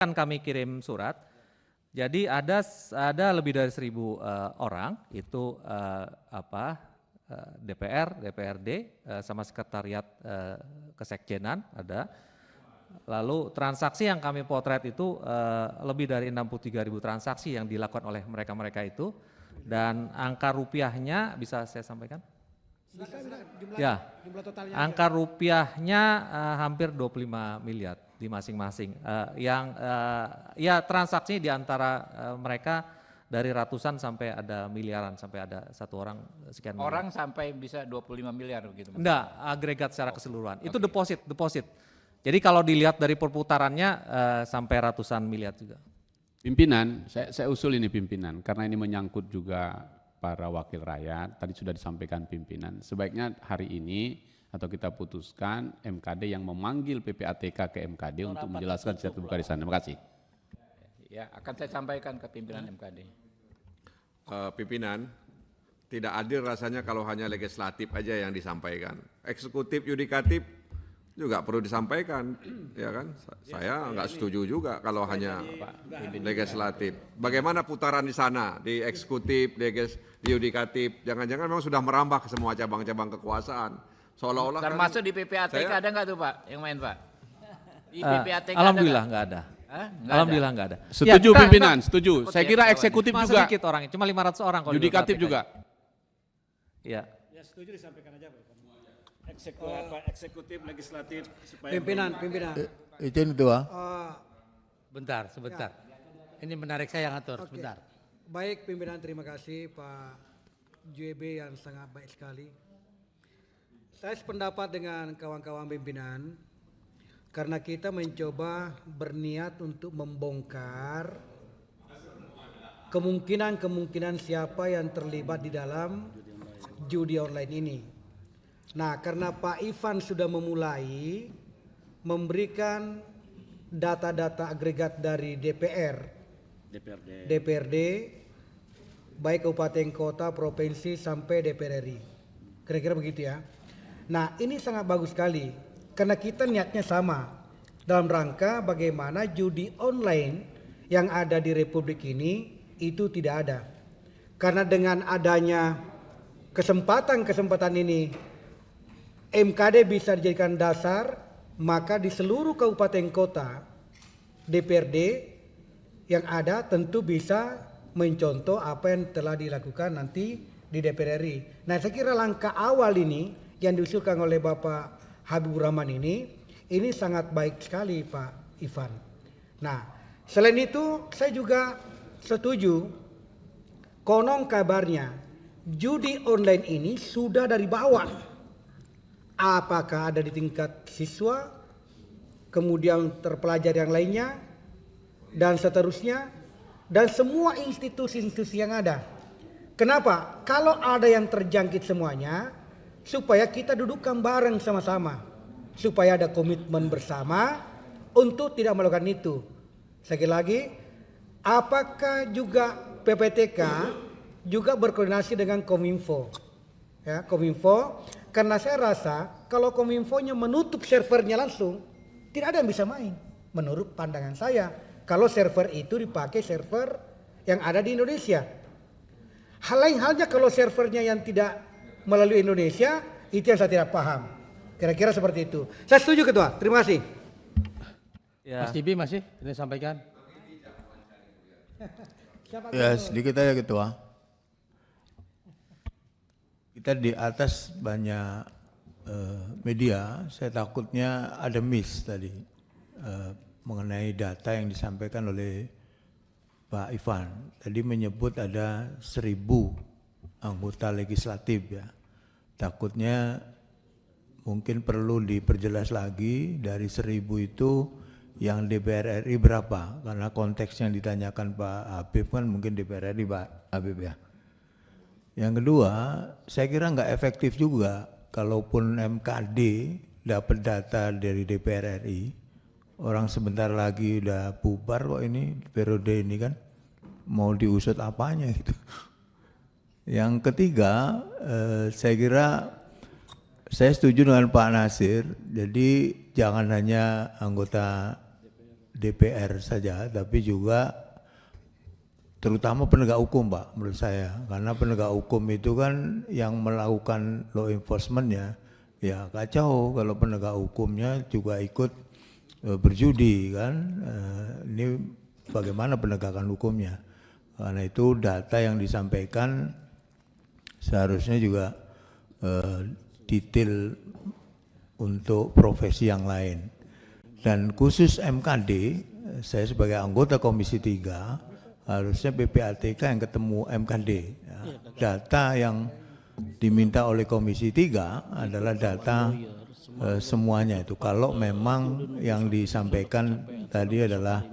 Kan kami kirim surat. Jadi ada lebih dari 1.000 orang itu DPR, DPRD sama sekretariat kesekjenan ada. Lalu transaksi yang kami potret itu lebih dari 63.000 transaksi yang dilakukan oleh mereka-mereka itu, dan angka rupiahnya bisa saya sampaikan? Jumlah totalnya angka rupiahnya hampir 25 miliar di masing-masing. Ya transaksinya di antara mereka dari ratusan sampai ada miliaran, sampai ada satu orang sekian miliar. Orang sampai bisa 25 miliar begitu? Enggak, agregat secara keseluruhan. Itu deposit. Jadi kalau dilihat dari perputarannya sampai ratusan miliar juga. Pimpinan, saya usul ini pimpinan, karena ini menyangkut juga para wakil rakyat, tadi sudah disampaikan pimpinan, sebaiknya hari ini atau kita putuskan MKD yang memanggil PPATK ke MKD untuk menjelaskan secara terbuka di sana. Terima kasih. Ya, akan saya sampaikan ke pimpinan MKD. Pimpinan, tidak adil rasanya kalau hanya legislatif aja yang disampaikan. Eksekutif, yudikatif juga perlu disampaikan, ya kan? Saya nggak setuju juga kalau hanya legislatif. Bagaimana putaran di sana, di eksekutif, di yudikatif? Jangan-jangan memang sudah merambah ke semua cabang-cabang kekuasaan. Seolah-olah termasuk di PPATK ada nggak tuh Pak, yang main Pak? Di PPATK Alhamdulillah nggak ada. Alhamdulillah nggak ada. Setuju pimpinan, setuju. Saya kira eksekutif Cuma juga. sedikit orangnya, cuma 500 orang. Yudikatif juga. Ya. Ya setuju disampaikan aja Pak. Eksekutif, legislatif. Supaya pimpinan. Izin Ketua. Sebentar. Ini menarik saya yang atur, sebentar. Baik pimpinan, terima kasih Pak JB yang sangat baik sekali. Saya sependapat dengan kawan-kawan pimpinan karena kita mencoba berniat untuk membongkar kemungkinan siapa yang terlibat di dalam judi online ini. Nah, karena Pak Ivan sudah memulai memberikan data-data agregat dari DPRD, baik kabupaten, kota, provinsi sampai DPR RI. Kira-kira begitu ya. Nah, ini sangat bagus sekali karena kita niatnya sama dalam rangka bagaimana judi online yang ada di Republik ini itu tidak ada. Karena dengan adanya kesempatan ini MKD bisa dijadikan dasar, maka di seluruh kabupaten kota DPRD yang ada tentu bisa mencontoh apa yang telah dilakukan nanti di DPR RI. Nah, saya kira langkah awal ini yang diusulkan oleh Bapak Habibur Rahman ini sangat baik sekali Pak Ivan. Nah, selain itu saya juga setuju, konon kabarnya judi online ini sudah dari bawah. Apakah ada di tingkat siswa, kemudian terpelajar yang lainnya, dan seterusnya, dan semua institusi-institusi yang ada. Kenapa? Kalau ada yang terjangkit semuanya, supaya kita dudukkan bareng sama-sama, supaya ada komitmen bersama untuk tidak melakukan itu. Sekali lagi, apakah juga PPTK juga berkoordinasi dengan Kominfo? Ya, Kominfo, karena saya rasa kalau Kominfonya menutup servernya langsung, tidak ada yang bisa main. Menurut pandangan saya, kalau server itu dipakai server yang ada di Indonesia. Hal lain halnya kalau servernya yang tidak melalui Indonesia, itu yang saya tidak paham. Kira-kira seperti itu. Saya setuju Ketua, terima kasih. Ya. Mas Tibi masih ini sampaikan. Ya sedikit aja Ketua. Kita di atas banyak media, saya takutnya ada miss tadi mengenai data yang disampaikan oleh Pak Ivan. Tadi menyebut ada 1.000 anggota legislatif ya. Takutnya mungkin perlu diperjelas lagi dari 1.000 itu yang DPR RI berapa? Karena konteks yang ditanyakan Pak Habib kan mungkin DPR RI Pak Habib ya. Yang kedua, saya kira nggak efektif juga kalaupun MKD dapat data dari DPR RI, orang sebentar lagi udah bubar kok ini periode ini kan, mau diusut apanya gitu. Yang ketiga, saya kira saya setuju dengan Pak Nasir, jadi jangan hanya anggota DPR saja, tapi juga terutama penegak hukum, Pak, menurut saya. Karena penegak hukum itu kan yang melakukan law enforcement-nya, ya kacau kalau penegak hukumnya juga ikut berjudi kan. Ini bagaimana penegakan hukumnya? Karena itu data yang disampaikan seharusnya juga detail untuk profesi yang lain. Dan khusus MKD, saya sebagai anggota Komisi 3, harusnya PPATK yang ketemu MKD. Ya. Data yang diminta oleh Komisi 3 adalah data semuanya itu. Kalau memang yang disampaikan tadi adalah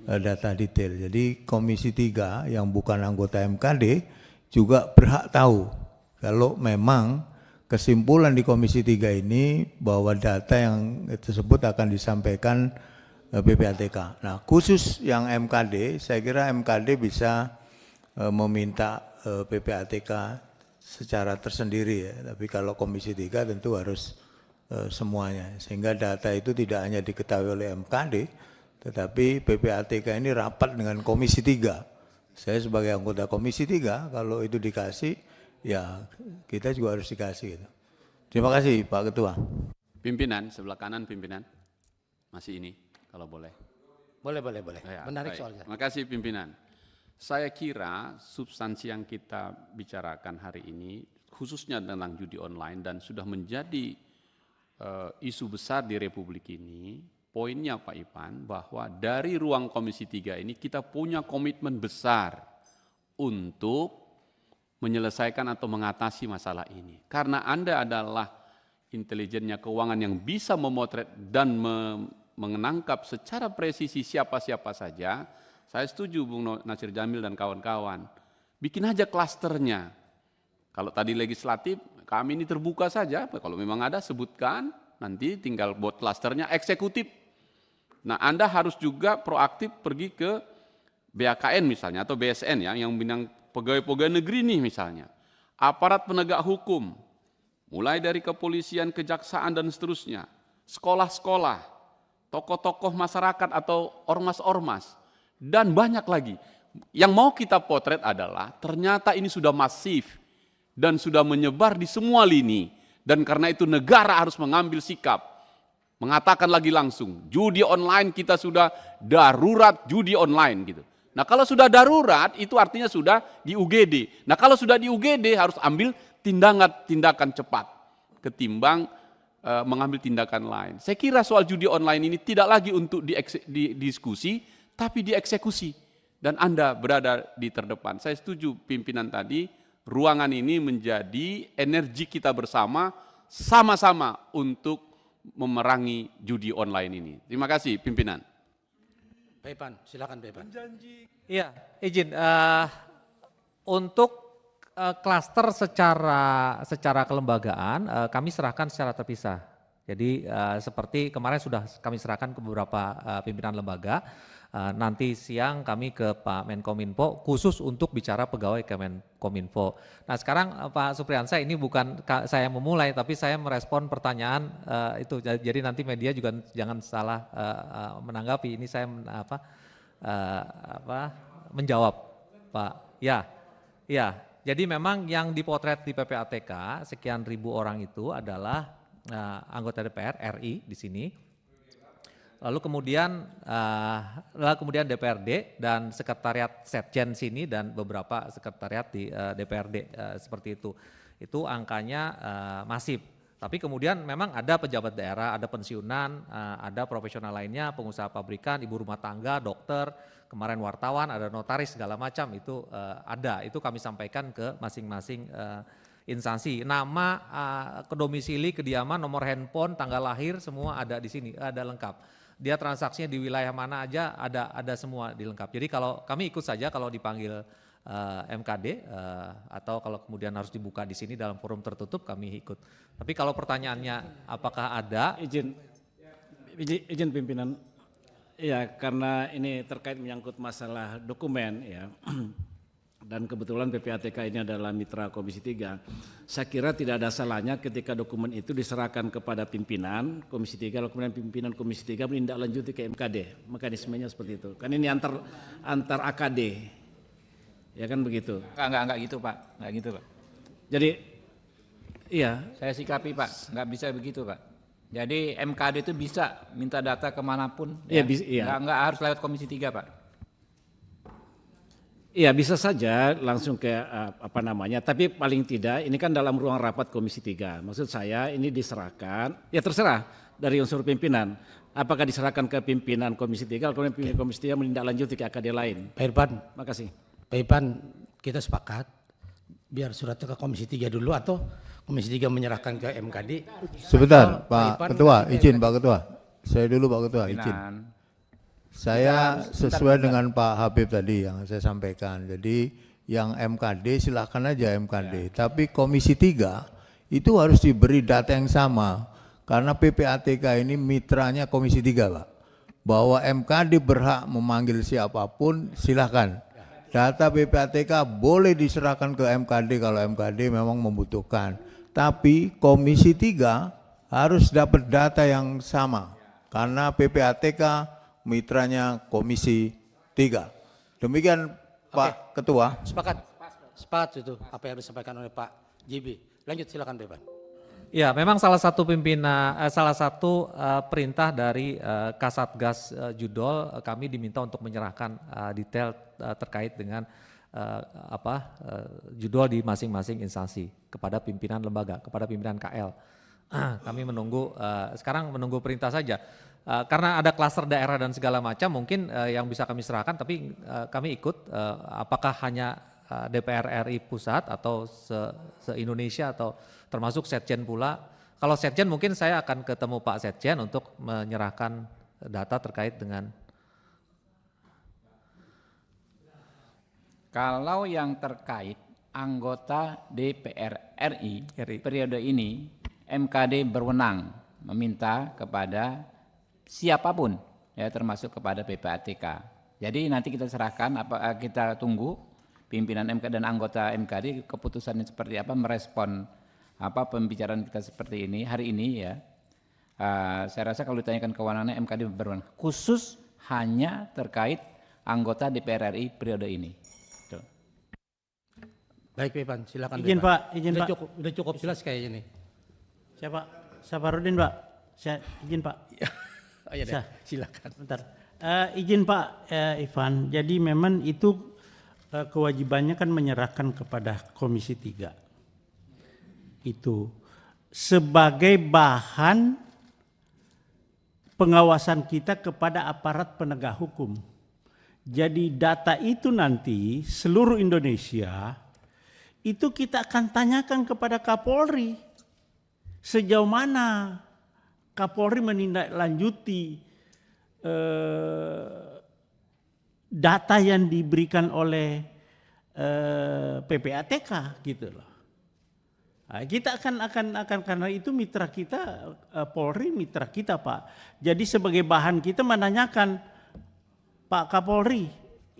data detail. Jadi Komisi 3 yang bukan anggota MKD juga berhak tahu kalau memang kesimpulan di Komisi 3 ini bahwa data yang tersebut akan disampaikan PPATK. Nah, khusus yang MKD, saya kira MKD bisa meminta PPATK secara tersendiri ya. Tapi kalau Komisi 3 tentu harus semuanya. Sehingga data itu tidak hanya diketahui oleh MKD, tetapi PPATK ini rapat dengan Komisi 3. Saya sebagai anggota Komisi 3, kalau itu dikasih, ya kita juga harus dikasih. Gitu. Terima kasih Pak Ketua. Pimpinan, sebelah kanan pimpinan. Masih ini, kalau boleh. Boleh. Ya, Menarik baik. soalnya. Terima kasih pimpinan. Saya kira substansi yang kita bicarakan hari ini, khususnya tentang judi online dan sudah menjadi isu besar di Republik ini, poinnya Pak Ipan, bahwa dari ruang Komisi 3 ini kita punya komitmen besar untuk menyelesaikan atau mengatasi masalah ini. Karena Anda adalah intelijennya keuangan yang bisa memotret dan menangkap secara presisi siapa-siapa saja. Saya setuju Bung Nasir Jamil dan kawan-kawan. Bikin aja klasternya. Kalau tadi legislatif, kami ini terbuka saja. Kalau memang ada, sebutkan. Nanti tinggal buat klasternya eksekutif. Nah, Anda harus juga proaktif pergi ke BAKN misalnya, atau BSN ya, yang bidang pegawai-pegawai negeri nih misalnya. Aparat penegak hukum, mulai dari kepolisian, kejaksaan, dan seterusnya. Sekolah-sekolah, tokoh-tokoh masyarakat atau ormas-ormas, dan banyak lagi. Yang mau kita potret adalah ternyata ini sudah masif dan sudah menyebar di semua lini. Dan karena itu negara harus mengambil sikap. Mengatakan lagi langsung, judi online kita sudah darurat judi online gitu. Nah kalau sudah darurat itu artinya sudah di UGD. Nah kalau sudah di UGD harus ambil tindakan cepat ketimbang mengambil tindakan lain. Saya kira soal judi online ini tidak lagi untuk didiskusi, tapi dieksekusi. Dan Anda berada di terdepan. Saya setuju pimpinan tadi, ruangan ini menjadi energi kita bersama, sama-sama untuk memerangi judi online ini. Terima kasih pimpinan. Pak Ipan, silakan Pak Ipan. Iya, izin. Untuk klaster secara kelembagaan kami serahkan secara terpisah. Jadi seperti kemarin sudah kami serahkan ke beberapa pimpinan lembaga. Nanti siang kami ke Pak Menkominfo khusus untuk bicara pegawai Kemenkominfo. Nah sekarang Pak Supriyansa, ini bukan saya memulai tapi saya merespon pertanyaan itu. Jadi nanti media juga jangan salah menanggapi. Ini saya menjawab Pak. Ya. Jadi memang yang dipotret di PPATK sekian ribu orang itu adalah anggota DPR RI di sini. Lalu kemudian DPRD dan sekretariat Setjen sini dan beberapa sekretariat di DPRD seperti itu. Itu angkanya masif. Tapi kemudian memang ada pejabat daerah, ada pensiunan, ada profesional lainnya, pengusaha pabrikan, ibu rumah tangga, dokter, kemarin wartawan, ada notaris segala macam itu ada. Itu kami sampaikan ke masing-masing instansi. Nama, kedomisili, kediaman, nomor handphone, tanggal lahir semua ada di sini, ada lengkap. Dia transaksinya di wilayah mana aja ada semua dilengkap. Jadi kalau kami ikut saja kalau dipanggil MKD atau kalau kemudian harus dibuka di sini dalam forum tertutup kami ikut. Tapi kalau pertanyaannya apakah ada? Izin pimpinan. Ya, karena ini terkait menyangkut masalah dokumen ya. dan kebetulan PPATK ini adalah mitra Komisi 3, saya kira tidak ada salahnya ketika dokumen itu diserahkan kepada pimpinan Komisi 3, lalu kemudian pimpinan Komisi 3 menindaklanjuti ke MKD. Mekanismenya seperti itu. Kan ini antar AKD. Ya kan begitu. Enggak gitu Pak, enggak gitu Pak. Jadi iya, Saya sikapi Pak, enggak bisa begitu Pak. Jadi MKD itu bisa minta data kemanapun. Iya, iya. Enggak harus lewat Komisi 3 Pak. iya bisa saja langsung ke tapi paling tidak ini kan dalam ruang rapat Komisi 3. Maksud saya ini diserahkan, ya terserah dari unsur pimpinan. Apakah diserahkan ke pimpinan Komisi 3, kemudian pimpinan Komisi 3 menindaklanjuti ke AKD lain. Pak Irfan, Makasih. Pak Irfan, kita sepakat biar suratnya ke Komisi 3 dulu atau Komisi 3 menyerahkan ke MKD. Sebentar, Pak Pak Irfan, Ketua, nanti izin Pak Ketua. Saya dulu Pak Ketua, izin. Pimpinan. Saya sesuai dengan Pak Habib tadi yang saya sampaikan. Jadi yang MKD silakan aja MKD. Tapi Komisi 3 itu harus diberi data yang sama. Karena PPATK ini mitranya Komisi 3 Pak. Bahwa MKD berhak memanggil siapapun silahkan. Data PPATK boleh diserahkan ke MKD kalau MKD memang membutuhkan. Tapi Komisi 3 harus dapat data yang sama. Karena PPATK mitranya Komisi 3. Demikian Pak Ketua. Sepakat. Sepakat itu apa yang disampaikan oleh Pak JB. Lanjut silakan Pak Irfan. Ya, memang salah satu perintah dari Kasatgas Judol, kami diminta untuk menyerahkan detail terkait dengan judol di masing-masing instansi kepada pimpinan lembaga, kepada pimpinan KL. Kami menunggu, sekarang menunggu perintah saja. Karena ada klaster daerah dan segala macam, mungkin yang bisa kami serahkan, tapi kami ikut apakah hanya DPR RI pusat atau se-Indonesia atau termasuk Setjen pula. Kalau Setjen mungkin saya akan ketemu Pak Setjen untuk menyerahkan data terkait dengan. Kalau yang terkait anggota DPR RI periode ini, MKD berwenang meminta kepada siapapun, ya termasuk kepada PPATK. Jadi nanti kita serahkan, kita tunggu pimpinan MKD dan anggota MKD keputusannya seperti apa, merespon pembicaraan kita seperti ini hari ini ya. Saya rasa kalau ditanyakan kewenangannya MKD berwenang, khusus hanya terkait anggota DPR RI periode ini. Tuh. Baik Pak Irfan, silakan. Izin Pak, izin Pak. Udah cukup jelas kayaknya nih. Siapa? Safarudin Pak. Saya izin Pak. Oh iya deh, silakan. Bentar. Izin Pak Ivan. Jadi memang itu kewajibannya kan menyerahkan kepada Komisi 3. Itu sebagai bahan pengawasan kita kepada aparat penegak hukum. Jadi data itu nanti seluruh Indonesia itu kita akan tanyakan kepada Kapolri. Sejauh mana Kapolri menindaklanjuti data yang diberikan oleh PPATK gitu loh. Nah, kita akan karena itu mitra kita Polri mitra kita Pak. Jadi sebagai bahan kita menanyakan Pak Kapolri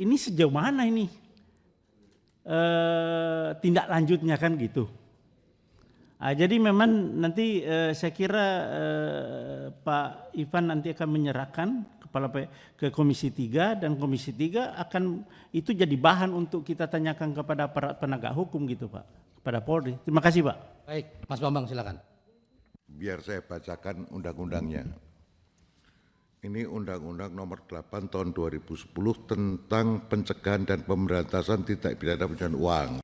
ini sejauh mana ini tindak lanjutnya kan gitu. Jadi memang nanti saya kira Pak Ivan nanti akan menyerahkan ke Komisi 3 dan Komisi 3 akan itu jadi bahan untuk kita tanyakan kepada aparat penegak hukum gitu Pak, kepada Polri. Terima kasih Pak. Baik, Mas Bambang silakan. Biar saya bacakan undang-undangnya. Ini Undang-Undang Nomor 8 Tahun 2010 tentang pencegahan dan pemberantasan tindak pidana pencucian uang.